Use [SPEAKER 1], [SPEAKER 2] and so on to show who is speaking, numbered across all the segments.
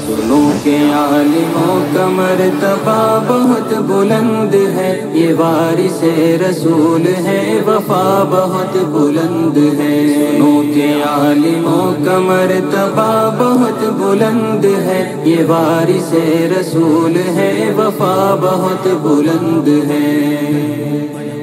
[SPEAKER 1] سنو کہ عالموں کا مرتبہ بہت بلند ہے، یہ وارث رسول ہے، وفا بہت بلند ہے۔ سنو کہ عالموں کا مرتبہ بہت بلند ہے، یہ وارث رسول ہے، وفا بہت بلند ہے۔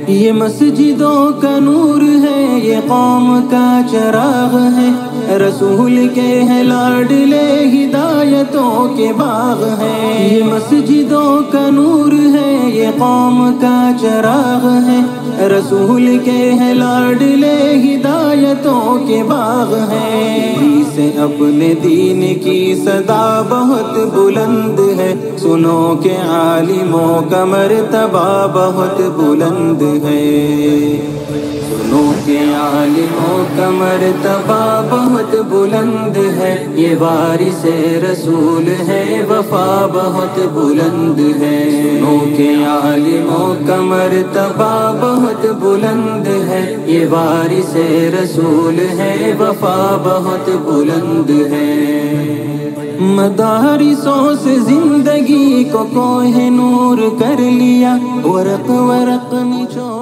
[SPEAKER 1] یہ مسجدوں کا نور ہے، یہ قوم کا چراغ ہے، رسول کے ہیں لاڈلے، ہدایتوں کے باغ ہیں۔ یہ مسجدوں کا نور ہے، یہ قوم کا چراغ ہے، رسول کے ہیں لاڈلے، ہدایتوں کے باغ ہیں۔ سے اپنے دین کی صدا بہت بلند ہے، سنو کہ عالموں کا مرتبہ بہت بلند ہے۔ سنو کہ عالموں کا مرتبہ بہت بلند ہے، یہ وارث رسول ہے، وفا بہت بلند ہے۔ سنو کہ عالموں کا مرتبہ بہت بلند ہے، یہ وارث رسول ہے، وفا بہت بلند ہے۔ مدارسوں سے زندگی کو کوہ نور کر لیا، ورق ورق نچوڑ